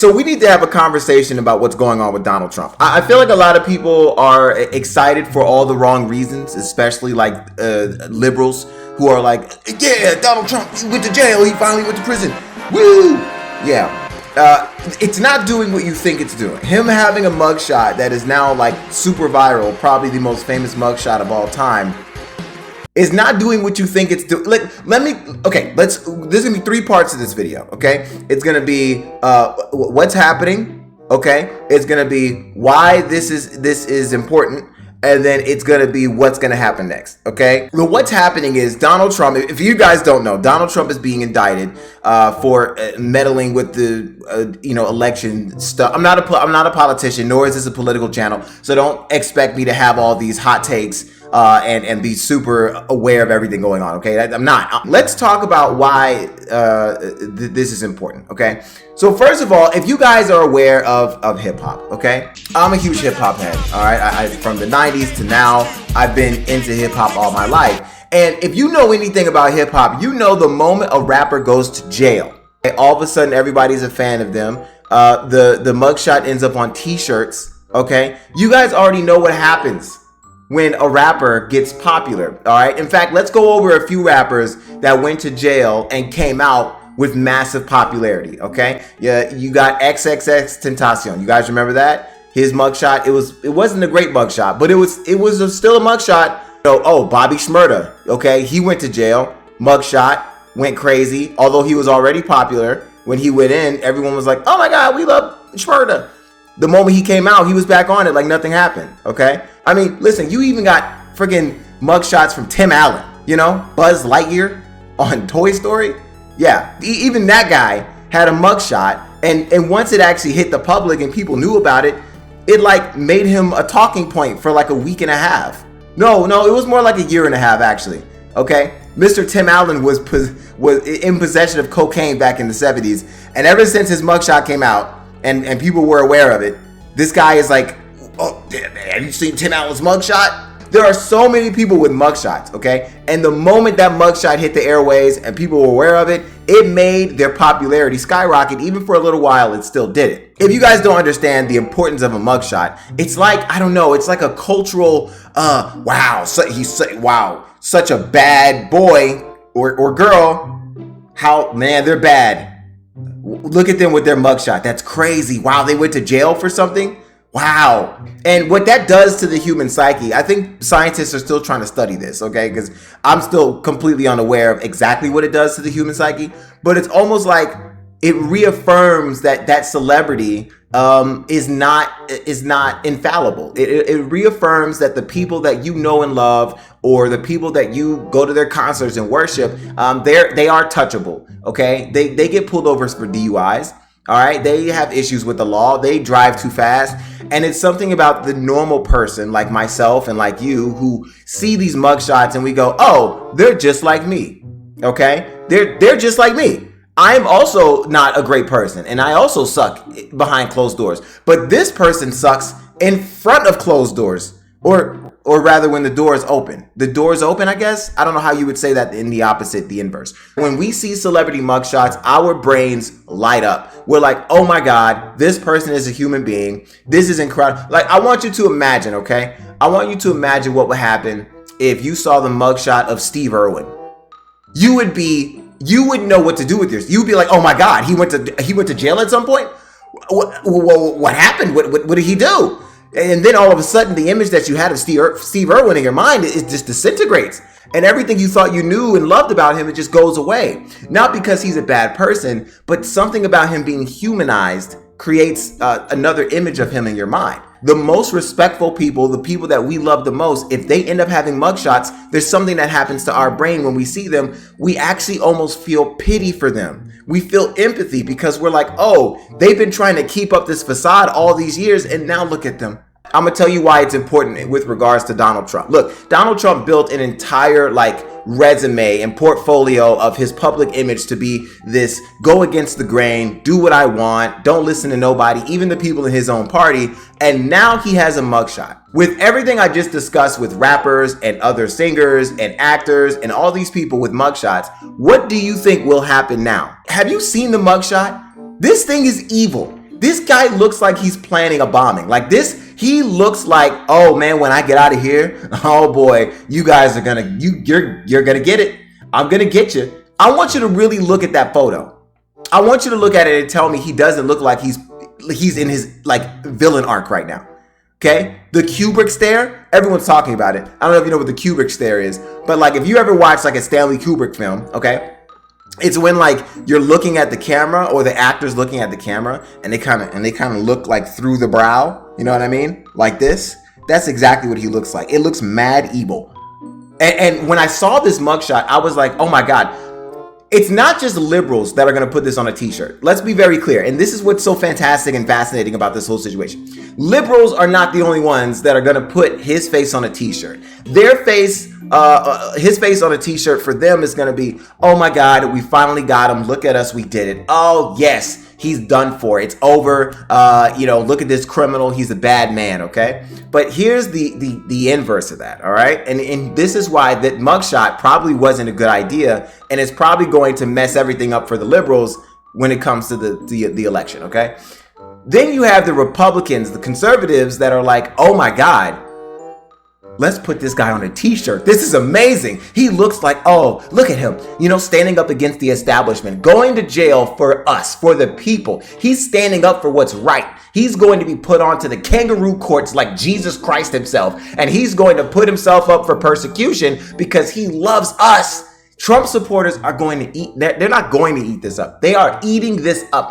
So we need to have a conversation about what's going on with Donald Trump. I feel like a lot of people are excited for all the wrong reasons, especially like liberals who are like, yeah, Donald Trump went to jail. He finally went to prison. Woo! Yeah. It's not doing what you think it's doing. Him having a mugshot that is now like super viral, probably the most famous mugshot of all time, is not doing what you think it's doing. Like, there's gonna be 3 parts of this video, okay? It's gonna be what's happening, okay? It's gonna be why this is important, and then it's gonna be what's gonna happen next, okay? Well, what's happening is Donald Trump, if you guys don't know, Donald Trump is being indicted for meddling with the election stuff. I'm not a politician, nor is this a political channel, so don't expect me to have all these hot takes and be super aware of everything going on, okay? I'm not. Let's talk about why this is important, okay? So first of all, if you guys are aware of hip-hop, okay? I'm a huge hip-hop head, all right? I from the 90s to now, I've been into hip-hop all my life. And if you know anything about hip-hop, you know the moment a rapper goes to jail, okay, all of a sudden everybody's a fan of them. The mugshot ends up on t-shirts, okay? You guys already know what happens when a rapper gets popular, all right? In fact, let's go over a few rappers that went to jail and came out with massive popularity, okay? Yeah, you got XXXTentacion. You guys remember that? His mugshot, it wasn't a great mugshot, but it was still a mugshot. Bobby Shmurda, okay? He went to jail, mugshot, went crazy. Although he was already popular, when he went in, everyone was like, oh my God, we love Shmurda. The moment he came out, he was back on it like nothing happened, okay? I mean, listen, you even got friggin' mugshots from Tim Allen, Buzz Lightyear on Toy Story. Yeah, even that guy had a mugshot, and once it actually hit the public and people knew about it, it like made him a talking point for like a week and a half. No, it was more like a year and a half actually, okay? Mr. Tim Allen was in possession of cocaine back in the 70s, and ever since his mugshot came out, and people were aware of it, this guy is like, oh, damn, man, have you seen Tim Allen's mugshot? There are so many people with mugshots, okay? And the moment that mugshot hit the airways and people were aware of it, it made their popularity skyrocket. Even for a little while, it still did it. If you guys don't understand the importance of a mugshot, it's like, I don't know, it's like a cultural, wow, such a bad boy or girl. How, man, they're bad. Look at them with their mugshot. That's crazy. Wow, they went to jail for something? Wow. And what that does to the human psyche, I think scientists are still trying to study this, okay? Because I'm still completely unaware of exactly what it does to the human psyche. But it's almost like it reaffirms that celebrity is not infallible. It reaffirms that the people that you know and love, or the people that you go to their concerts and worship, they are touchable, okay? They get pulled over for DUIs, all right? They have issues with the law. They drive too fast. And it's something about the normal person like myself and like you who see these mugshots and we go, oh, they're just like me, okay? They're just like me. I'm also not a great person, and I also suck behind closed doors. But this person sucks in front of closed doors, or rather when the door is open. The door is open, I guess. I don't know how you would say that in the opposite, the inverse. When we see celebrity mugshots, our brains light up. We're like, oh my God, this person is a human being. This is incredible. Like, I want you to imagine, okay? I want you to imagine what would happen if you saw the mugshot of Steve Irwin. You wouldn't know what to do with yours. You'd be like, oh my God, he went to jail at some point? What happened? What did he do? And then all of a sudden, the image that you had of Steve Irwin in your mind, it just disintegrates. And everything you thought you knew and loved about him, it just goes away. Not because he's a bad person, but something about him being humanized creates another image of him in your mind. The most respectful people, the people that we love the most, if they end up having mugshots, there's something that happens to our brain when we see them. We actually almost feel pity for them. We feel empathy because we're like, oh, they've been trying to keep up this facade all these years, and now look at them. I'm gonna tell you why it's important with regards to Donald Trump. Look, Donald Trump built an entire resume and portfolio of his public image to be this go against the grain, do what I want, don't listen to nobody, even the people in his own party. And now he has a mugshot. With everything I just discussed with rappers and other singers and actors and all these people with mugshots, what do you think will happen now? Have you seen the mugshot? This thing is evil. This guy looks like he's planning a bombing. Like this, he looks like, oh man, when I get out of here, oh boy, you guys are gonna, you're gonna get it. I'm gonna get you. I want you to really look at that photo. I want you to look at it and tell me he doesn't look like he's in his like villain arc right now. Okay, the Kubrick stare, everyone's talking about it. I don't know if you know what the Kubrick stare is, but like if you ever watch like a Stanley Kubrick film, okay, it's when like you're looking at the camera or the actor's looking at the camera and they kind of look like through the brow, you know what I mean? Like this. That's exactly what he looks like. It looks mad evil. And when I saw this mugshot, I was like, oh my God. It's not just liberals that are going to put this on a t-shirt. Let's be very clear. And this is what's so fantastic and fascinating about this whole situation. Liberals are not the only ones that are going to put his face on a t-shirt. Their face, his face on a t-shirt for them is going to be, oh my God, we finally got him. Look at us. We did it. Oh yes. He's done for. It's over. Look at this criminal. He's a bad man. Okay. But here's the inverse of that. All right. And this is why that mugshot probably wasn't a good idea. And it's probably going to mess everything up for the liberals when it comes to the election. Okay. Then you have the Republicans, the conservatives that are like, oh my God, let's put this guy on a t-shirt. This is amazing. He looks like, oh, look at him, standing up against the establishment, going to jail for us, for the people. He's standing up for what's right. He's going to be put onto the kangaroo courts like Jesus Christ himself. And he's going to put himself up for persecution because he loves us. Trump supporters are going to eat, they're not going to eat this up. They are eating this up.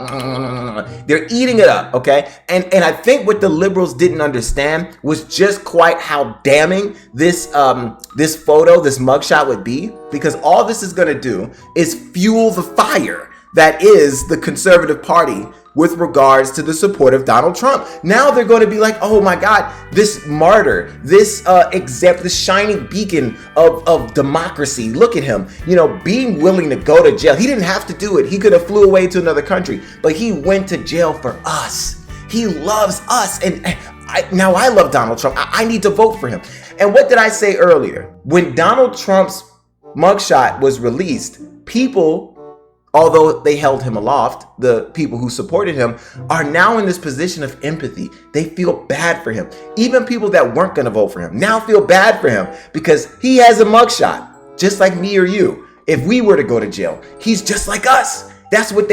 They're eating it up, okay? And I think what the liberals didn't understand was just quite how damning this photo, this mugshot would be, because all this is going to do is fuel the fire that is the conservative party with regards to the support of Donald Trump. Now they're going to be like, oh my God, this martyr, this shining beacon of democracy. Look at him, being willing to go to jail. He didn't have to do it. He could have flew away to another country, but he went to jail for us. He loves us. And now I love Donald Trump. I need to vote for him. And what did I say earlier? When Donald Trump's mugshot was released, people, although they held him aloft, the people who supported him are now in this position of empathy. They feel bad for him. Even people that weren't going to vote for him now feel bad for him because he has a mugshot, just like me or you. If we were to go to jail, he's just like us. That's what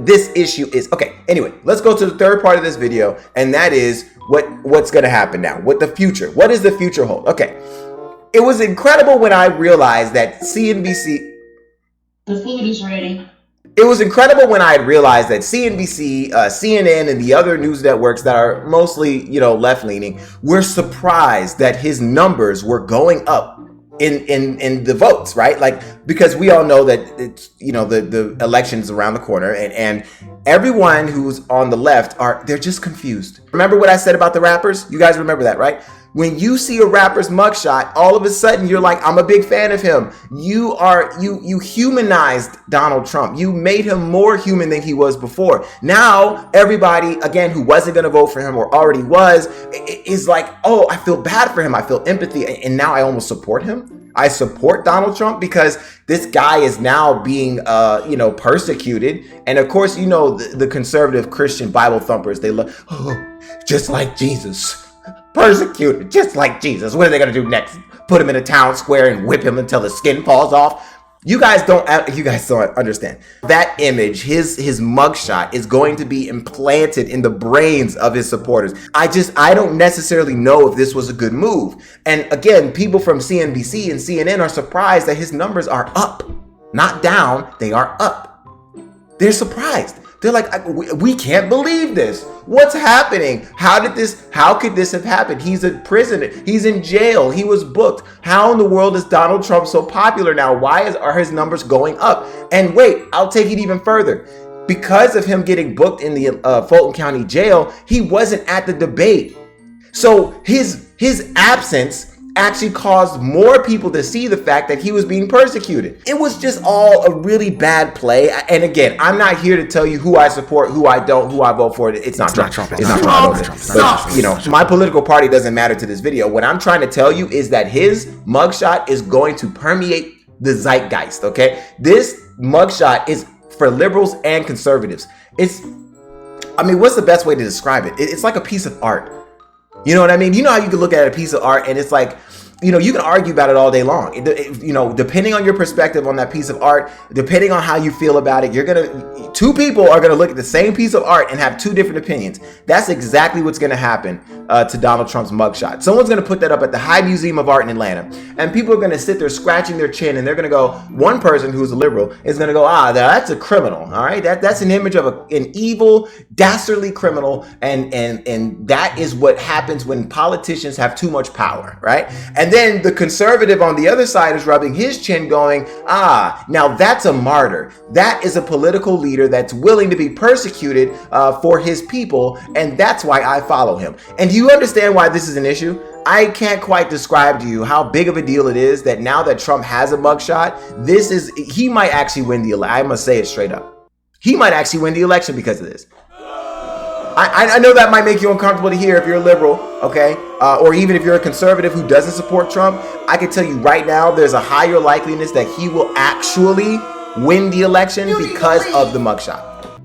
this issue is. Okay, anyway, let's go to the third part of this video, and that is what's going to happen now. What does the future hold? Okay, it was incredible when I realized that CNBC... The food is ready. It was incredible when I had realized that CNBC, CNN, and the other news networks that are mostly, left-leaning were surprised that his numbers were going up in the votes, right? Like, because we all know that it's, the election's around the corner, and everyone who's on the left they're just confused. Remember what I said about the rappers? You guys remember that, right? When you see a rapper's mugshot, all of a sudden you're like, I'm a big fan of him. You humanized Donald Trump. You made him more human than he was before. Now, everybody, again, who wasn't going to vote for him or already was, is like, oh, I feel bad for him. I feel empathy. And now I almost support him. I support Donald Trump because this guy is now being, persecuted. And of course, the conservative Christian Bible thumpers, they look, oh, just like Jesus. Persecuted, just like Jesus. What are they going to do next? Put him in a town square and whip him until the skin falls off? You guys don't understand. That image, his mugshot, is going to be implanted in the brains of his supporters. I don't necessarily know if this was a good move. And again, people from CNBC and CNN are surprised that his numbers are up, not down. They are up. They're surprised. They're like, we can't believe this. What's happening? How could this have happened? He's a prisoner. He's in jail. He was booked. How in the world is Donald Trump so popular now? Why are his numbers going up? And wait, I'll take it even further. Because of him getting booked in the Fulton County jail, he wasn't at the debate. So his absence actually caused more people to see the fact that he was being persecuted. It was just all a really bad play. And again, I'm not here to tell you who I support, who I don't, who I vote for. It's not Trump. It's not Trump. But, my political party doesn't matter to this video. What I'm trying to tell you is that his mugshot is going to permeate the zeitgeist, okay? This mugshot is for liberals and conservatives. I mean, what's the best way to describe it? It's like a piece of art. You know what I mean? You know how you can look at a piece of art and it's like, you know, you can argue about it all day long. You know, depending on your perspective on that piece of art, depending on how you feel about it, two people are gonna look at the same piece of art and have two different opinions. That's exactly what's gonna happen to Donald Trump's mugshot. Someone's gonna put that up at the High Museum of Art in Atlanta, and people are gonna sit there scratching their chin, and they're gonna go. One person who's a liberal is gonna go, that's a criminal. All right, that's an image of an evil, dastardly criminal, and that is what happens when politicians have too much power, right? And then the conservative on the other side is rubbing his chin going, now that's a martyr. That is a political leader that's willing to be persecuted for his people. And that's why I follow him. And do you understand why this is an issue? I can't quite describe to you how big of a deal it is that now that Trump has a mugshot, he might actually win the election. I must say it straight up. He might actually win the election because of this. I know that might make you uncomfortable to hear if you're a liberal, okay? Or even if you're a conservative who doesn't support Trump. I can tell you right now, there's a higher likeliness that he will actually win the election because of the mugshot.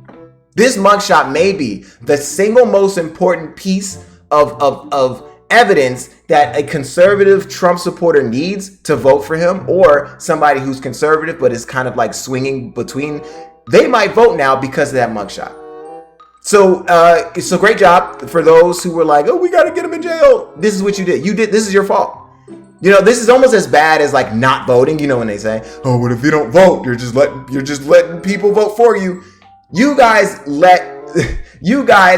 This mugshot may be the single most important piece of evidence that a conservative Trump supporter needs to vote for him, or somebody who's conservative but is kind of like swinging between. They might vote now because of that mugshot. So it's a great job for those who were like, we got to get him in jail. This is what you did. This is your fault. You know, this is almost as bad as like not voting. You know, when they say, what if you don't vote? You're just letting people vote for you. You guys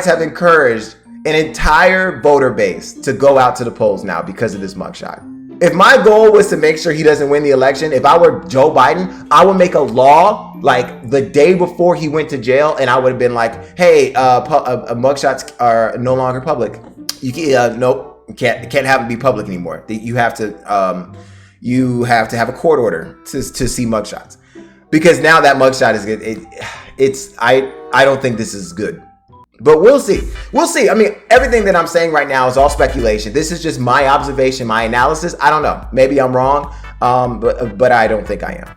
have encouraged an entire voter base to go out to the polls now because of this mugshot. If my goal was to make sure he doesn't win the election, if I were Joe Biden, I would make a law like the day before he went to jail, and I would have been like, hey, mugshots are no longer public. You can't, nope, can't have them be public anymore. You have to have a court order to see mugshots, because now that mugshot is good. I don't think this is good. But we'll see. We'll see. I mean, everything that I'm saying right now is all speculation. This is just my observation, my analysis. I don't know. Maybe I'm wrong, but I don't think I am.